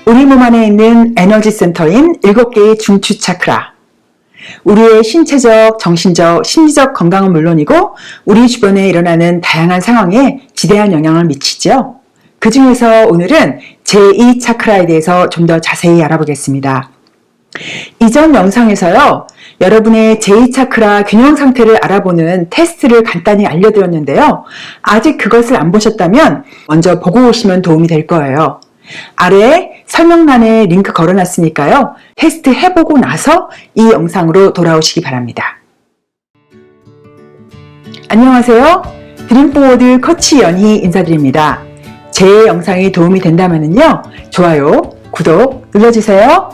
우리 몸 안에 있는 에너지 센터인 7개의 중추 차크라. 우리의 신체적, 정신적, 심리적 건강은 물론이고 우리 주변에 일어나는 다양한 상황에 지대한 영향을 미치죠. 그 중에서 오늘은 제2 차크라에 대해서 좀 더 자세히 알아보겠습니다. 이전 영상에서요, 여러분의 제2 차크라 균형 상태를 알아보는 테스트를 간단히 알려드렸는데요. 아직 그것을 안 보셨다면 먼저 보고 오시면 도움이 될 거예요. 아래에 설명란에 링크 걸어놨으니까요. 테스트 해보고 나서 이 영상으로 돌아오시기 바랍니다. 안녕하세요. 드림포워드 코치 연희 인사드립니다. 제 영상이 도움이 된다면요, 좋아요, 구독 눌러주세요.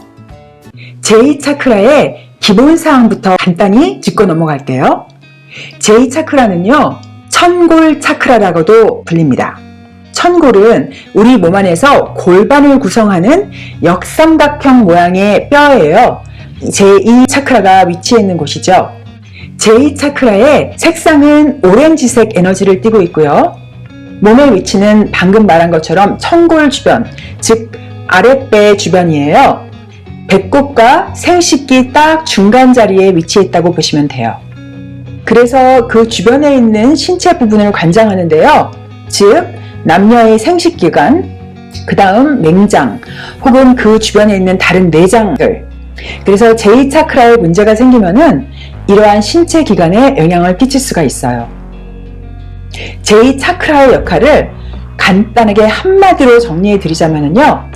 제2 차크라의 기본사항부터 간단히 짚고 넘어갈게요. 제2 차크라는요, 천골 차크라라고도 불립니다. 천골은 우리 몸 안에서 골반을 구성하는 역삼각형 모양의 뼈예요. 제2 차크라가 위치해 있는 곳이죠. 제2 차크라의 색상은 오렌지색 에너지를 띠고 있고요. 몸의 위치는 방금 말한 것처럼 천골 주변, 즉 아랫배 주변이에요. 배꼽과 생식기 딱 중간 자리에 위치해 있다고 보시면 돼요. 그래서 그 주변에 있는 신체 부분을 관장하는데요. 즉 남녀의 생식기관, 그 다음 맹장, 혹은 그 주변에 있는 다른 내장들. 그래서 제2 차크라에 문제가 생기면은 이러한 신체 기관에 영향을 끼칠 수가 있어요. 제2 차크라의 역할을 간단하게 한마디로 정리해 드리자면요,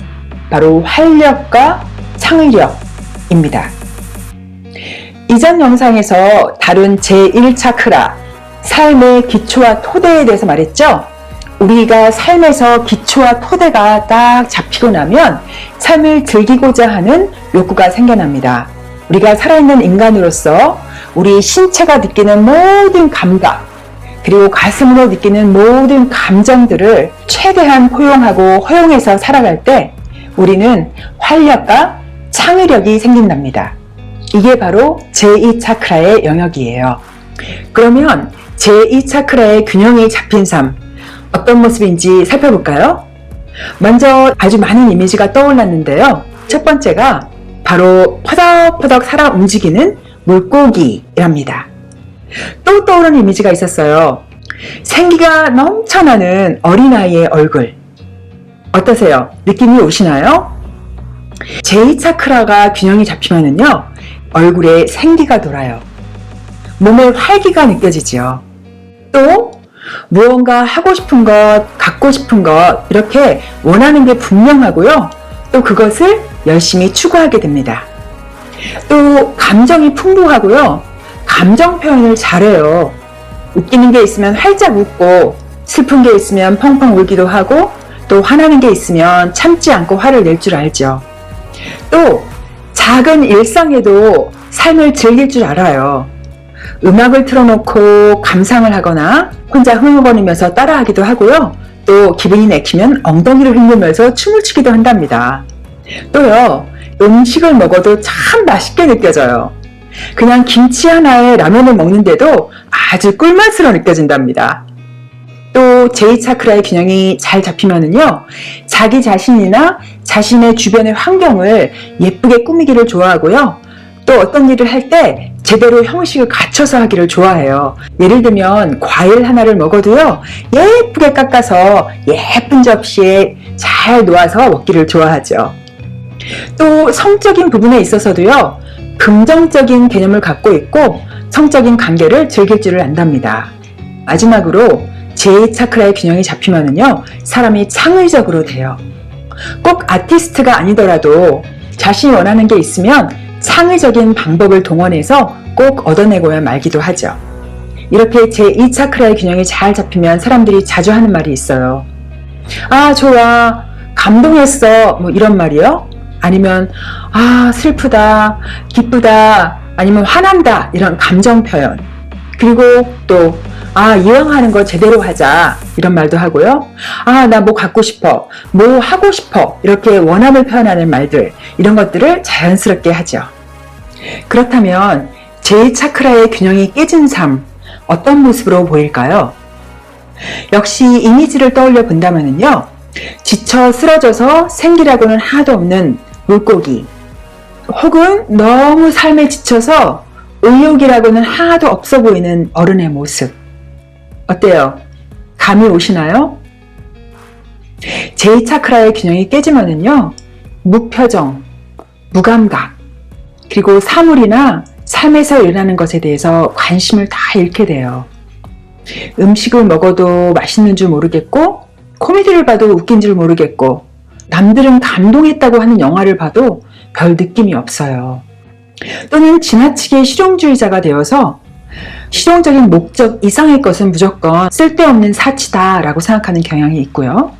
바로 활력과 창의력입니다. 이전 영상에서 다룬 제1 차크라, 삶의 기초와 토대에 대해서 말했죠. 우리가 삶에서 기초와 토대가 딱 잡히고 나면 삶을 즐기고자 하는 욕구가 생겨납니다. 우리가 살아있는 인간으로서 우리 신체가 느끼는 모든 감각, 그리고 가슴으로 느끼는 모든 감정들을 최대한 포용하고 허용해서 살아갈 때 우리는 활력과 창의력이 생긴답니다. 이게 바로 제2 차크라의 영역이에요. 그러면 제2 차크라의 균형이 잡힌 삶, 어떤 모습인지 살펴볼까요? 먼저 아주 많은 이미지가 떠올랐는데요. 첫 번째가 바로 퍼덕퍼덕 살아 움직이는 물고기랍니다. 또 떠오르는 이미지가 있었어요. 생기가 넘쳐나는 어린아이의 얼굴. 어떠세요? 느낌이 오시나요? 제2 차크라가 균형이 잡히면은요, 얼굴에 생기가 돌아요. 몸에 활기가 느껴지죠. 또 무언가 하고 싶은 것, 갖고 싶은 것, 이렇게 원하는 게 분명하고요. 또 그것을 열심히 추구하게 됩니다. 또 감정이 풍부하고요. 감정 표현을 잘해요. 웃기는 게 있으면 활짝 웃고, 슬픈 게 있으면 펑펑 울기도 하고, 또 화나는 게 있으면 참지 않고 화를 낼 줄 알죠. 또 작은 일상에도 삶을 즐길 줄 알아요. 음악을 틀어놓고 감상을 하거나 혼자 흥얼거리면서 따라하기도 하고요. 또 기분이 내키면 엉덩이를 흔들면서 춤을 추기도 한답니다. 또요, 음식을 먹어도 참 맛있게 느껴져요. 그냥 김치 하나에 라면을 먹는데도 아주 꿀맛으로 느껴진답니다. 또 제2 차크라의 균형이 잘 잡히면은요, 자기 자신이나 자신의 주변의 환경을 예쁘게 꾸미기를 좋아하고요. 또 어떤 일을 할 때 제대로 형식을 갖춰서 하기를 좋아해요. 예를 들면 과일 하나를 먹어도요, 예쁘게 깎아서 예쁜 접시에 잘 놓아서 먹기를 좋아하죠. 또 성적인 부분에 있어서도요, 긍정적인 개념을 갖고 있고 성적인 관계를 즐길 줄을 안답니다. 마지막으로 제2 차크라의 균형이 잡히면은요, 사람이 창의적으로 돼요. 꼭 아티스트가 아니더라도 자신이 원하는 게 있으면 창의적인 방법을 동원해서 꼭 얻어내고야 말기도 하죠. 이렇게 제2 차크라의 균형이 잘 잡히면 사람들이 자주 하는 말이 있어요. 아, 좋아, 감동했어, 뭐 이런 말이요. 아니면 아, 슬프다, 기쁘다, 아니면 화난다, 이런 감정 표현. 그리고 또 아, 이왕 하는 거 제대로 하자, 이런 말도 하고요. 아, 나 뭐 갖고 싶어, 뭐 하고 싶어, 이렇게 원함을 표현하는 말들, 이런 것들을 자연스럽게 하죠. 그렇다면 제2 차크라의 균형이 깨진 삶, 어떤 모습으로 보일까요? 역시 이미지를 떠올려 본다면요, 지쳐 쓰러져서 생기라고는 하나도 없는 물고기, 혹은 너무 삶에 지쳐서 의욕이라고는 하나도 없어 보이는 어른의 모습. 어때요? 감이 오시나요? 제2차크라의 균형이 깨지면은요, 무표정, 무감각, 그리고 사물이나 삶에서 일어나는 것에 대해서 관심을 다 잃게 돼요. 음식을 먹어도 맛있는 줄 모르겠고, 코미디를 봐도 웃긴 줄 모르겠고, 남들은 감동했다고 하는 영화를 봐도 별 느낌이 없어요. 또는 지나치게 실용주의자가 되어서 실용적인 목적 이상의 것은 무조건 쓸데없는 사치다라고 생각하는 경향이 있고요.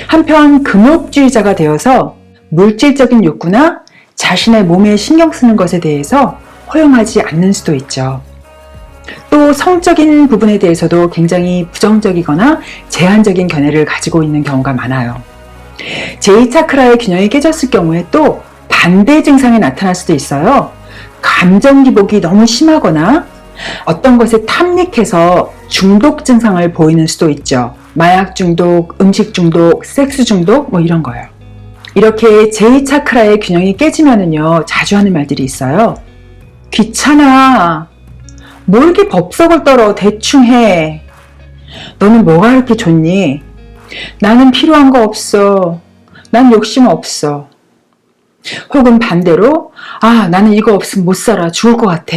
한편 금욕주의자가 되어서 물질적인 욕구나 자신의 몸에 신경 쓰는 것에 대해서 허용하지 않는 수도 있죠. 또 성적인 부분에 대해서도 굉장히 부정적이거나 제한적인 견해를 가지고 있는 경우가 많아요. 제2차크라의 균형이 깨졌을 경우에 또 반대 증상이 나타날 수도 있어요. 감정 기복이 너무 심하거나 어떤 것에 탐닉해서 중독 증상을 보이는 수도 있죠. 마약 중독, 음식 중독, 섹스 중독 뭐 이런 거예요. 이렇게 제2차크라의 균형이 깨지면은요, 자주 하는 말들이 있어요. 귀찮아. 뭘 이렇게 법석을 떨어 대충 해. 너는 뭐가 이렇게 좋니? 나는 필요한 거 없어. 난 욕심 없어. 혹은 반대로 나는 이거 없으면 못 살아. 죽을 것 같아.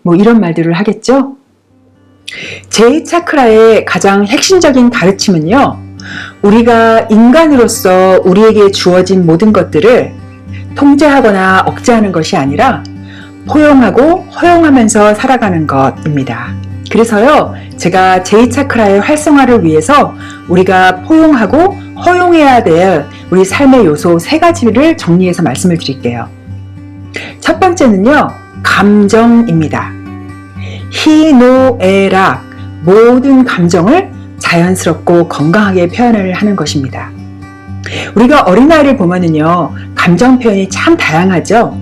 뭐 이런 말들을 하겠죠? 제2차크라의 가장 핵심적인 가르침은요, 우리가 인간으로서 우리에게 주어진 모든 것들을 통제하거나 억제하는 것이 아니라 포용하고 허용하면서 살아가는 것입니다. 그래서요, 제가 제2차크라의 활성화를 위해서 우리가 포용하고 허용해야 될 우리 삶의 요소 3가지를 정리해서 말씀을 드릴게요. 첫 번째는요, 감정입니다. 희노애락, 모든 감정을 자연스럽고 건강하게 표현을 하는 것입니다. 우리가 어린아이를 보면은요, 감정 표현이 참 다양하죠.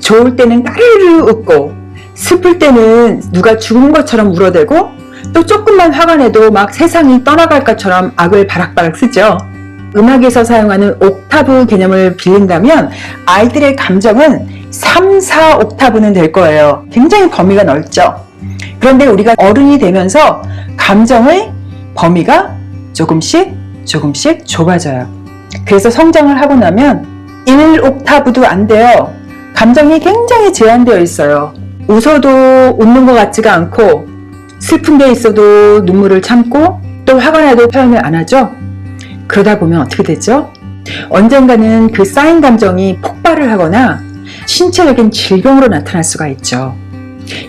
좋을 때는 까르르 웃고, 슬플 때는 누가 죽은 것처럼 울어대고, 또 조금만 화가 내도 막 세상이 떠나갈 것처럼 악을 바락바락 쓰죠. 음악에서 사용하는 옥타브 개념을 빌린다면 아이들의 감정은 3, 4 옥타브는 될 거예요. 굉장히 범위가 넓죠. 그런데 우리가 어른이 되면서 감정의 범위가 조금씩 좁아져요. 그래서 성장을 하고 나면 1 옥타브도 안 돼요. 감정이 굉장히 제한되어 있어요. 웃어도 웃는 것 같지가 않고, 슬픈 게 있어도 눈물을 참고, 또 화가 나도 표현을 안 하죠. 그러다 보면 어떻게 되죠? 언젠가는 그 쌓인 감정이 폭발을 하거나 신체적인 질병으로 나타날 수가 있죠.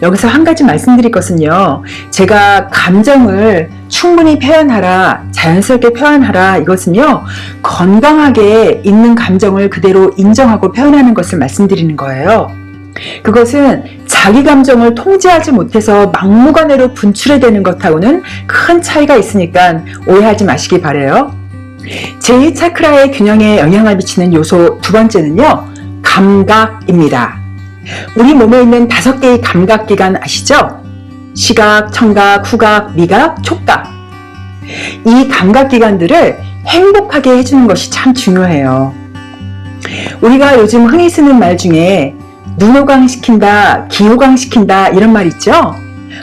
여기서 한 가지 말씀드릴 것은요, 제가 감정을 충분히 표현하라, 자연스럽게 표현하라, 이것은요, 건강하게 있는 감정을 그대로 인정하고 표현하는 것을 말씀드리는 거예요. 그것은 자기 감정을 통제하지 못해서 막무가내로 분출해대는 것하고는 큰 차이가 있으니까 오해하지 마시기 바라요. 제2차크라의 균형에 영향을 미치는 요소 2번째는요, 감각입니다. 우리 몸에 있는 5개의 감각기관 아시죠? 시각, 청각, 후각, 미각, 촉각. 이 감각기관들을 행복하게 해주는 것이 참 중요해요. 우리가 요즘 흔히 쓰는 말 중에 눈호강시킨다, 기호강시킨다 이런 말 있죠?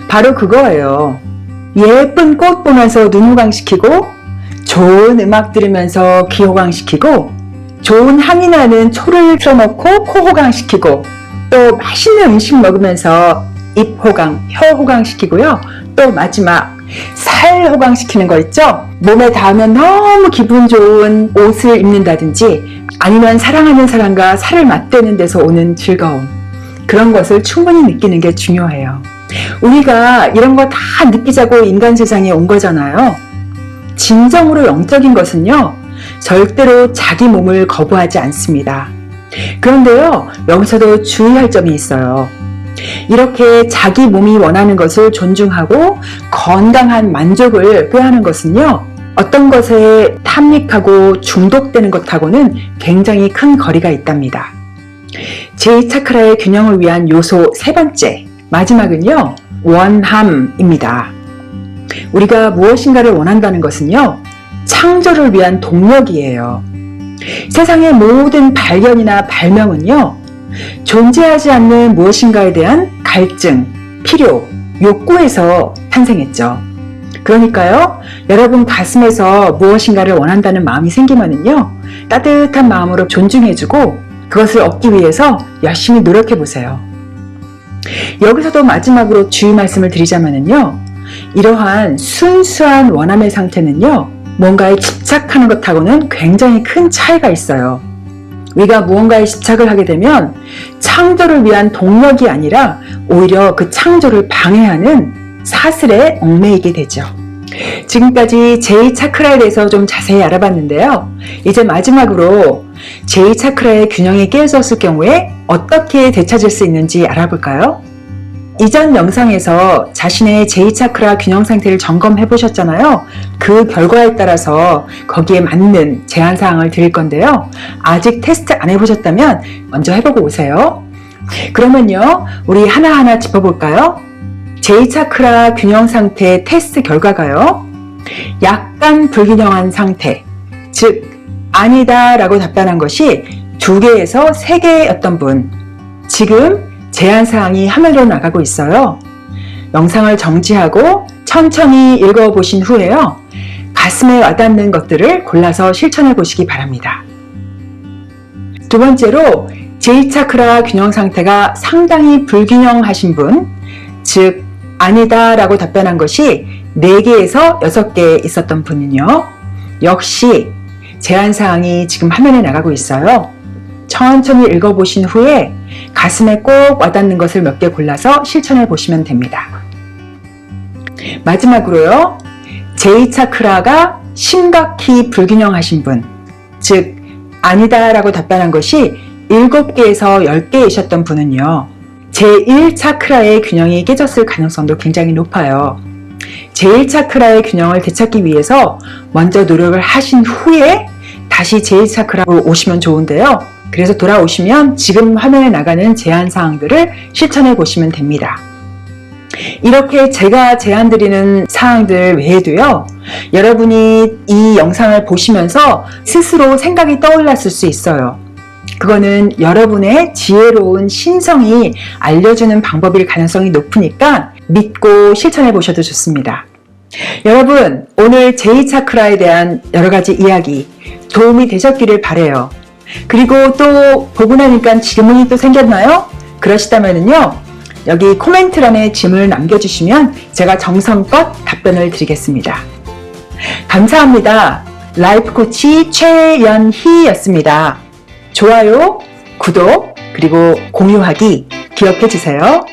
바로 그거예요. 예쁜 꽃 보면서 눈호강시키고, 좋은 음악 들으면서 귀호강시키고, 좋은 향이 나는 초를 틀어놓고 코호강시키고, 또 맛있는 음식 먹으면서 입호강, 혀호강시키고요. 또 마지막 살호강시키는 거 있죠? 몸에 닿으면 너무 기분 좋은 옷을 입는다든지, 아니면 사랑하는 사람과 살을 맞대는 데서 오는 즐거움, 그런 것을 충분히 느끼는 게 중요해요. 우리가 이런 거 다 느끼자고 인간 세상에 온 거잖아요. 진정으로 영적인 것은요, 절대로 자기 몸을 거부하지 않습니다. 그런데요, 여기서도 주의할 점이 있어요. 이렇게 자기 몸이 원하는 것을 존중하고 건강한 만족을 꾀하는 것은요, 어떤 것에 탐닉하고 중독되는 것하고는 굉장히 큰 거리가 있답니다. 제2차크라의 균형을 위한 요소 3번째, 마지막은요, 원함입니다. 우리가 무엇인가를 원한다는 것은요, 창조를 위한 동력이에요. 세상의 모든 발견이나 발명은요, 존재하지 않는 무엇인가에 대한 갈증, 필요, 욕구에서 탄생했죠. 그러니까요, 여러분 가슴에서 무엇인가를 원한다는 마음이 생기면은요, 따뜻한 마음으로 존중해주고 그것을 얻기 위해서 열심히 노력해 보세요. 여기서도 마지막으로 주의 말씀을 드리자면은요, 이러한 순수한 원함의 상태는요, 뭔가에 집착하는 것하고는 굉장히 큰 차이가 있어요. 우리가 무언가에 집착을 하게 되면 창조를 위한 동력이 아니라 오히려 그 창조를 방해하는 사슬에 얽매이게 되죠. 지금까지 제2차크라에 대해서 좀 자세히 알아봤는데요. 이제 마지막으로 제2차크라의 균형이 깨어졌을 경우에 어떻게 되찾을 수 있는지 알아볼까요? 이전 영상에서 자신의 제2차크라 균형 상태를 점검해 보셨잖아요. 그 결과에 따라서 거기에 맞는 제안사항을 드릴 건데요. 아직 테스트 안 해보셨다면 먼저 해보고 오세요. 그러면요, 우리 하나하나 짚어볼까요? 제2차크라 균형 상태 테스트 결과가요, 약간 불균형한 상태, 즉 아니다 라고 답변한 것이 2개에서 3개였던 분, 지금 제안사항이 화면으로 나가고 있어요. 영상을 정지하고 천천히 읽어보신 후에요, 가슴에 와닿는 것들을 골라서 실천해 보시기 바랍니다. 두 번째로 제2차크라 균형 상태가 상당히 불균형하신 분, 즉 아니다 라고 답변한 것이 4개에서 6개 있었던 분은요, 역시 제안사항이 지금 화면에 나가고 있어요. 천천히 읽어보신 후에 가슴에 꼭 와닿는 것을 몇 개 골라서 실천해 보시면 됩니다. 마지막으로요, 제2차크라가 심각히 불균형하신 분, 즉 아니다 라고 답변한 것이 7개에서 10개이셨던 분은요, 제1차크라의 균형이 깨졌을 가능성도 굉장히 높아요. 제1차크라의 균형을 되찾기 위해서 먼저 노력을 하신 후에 다시 제1차크라로 오시면 좋은데요. 그래서 돌아오시면 지금 화면에 나가는 제안사항들을 실천해 보시면 됩니다. 이렇게 제가 제안드리는 사항들 외에도요, 여러분이 이 영상을 보시면서 스스로 생각이 떠올랐을 수 있어요. 그거는 여러분의 지혜로운 신성이 알려주는 방법일 가능성이 높으니까 믿고 실천해 보셔도 좋습니다. 여러분, 오늘 제2차크라에 대한 여러 가지 이야기 도움이 되셨기를 바라요. 그리고 또 보고 나니까 질문이 또 생겼나요? 그러시다면요, 여기 코멘트란에 질문을 남겨주시면 제가 정성껏 답변을 드리겠습니다. 감사합니다. 라이프 코치 최연희였습니다. 좋아요, 구독, 그리고 공유하기 기억해 주세요.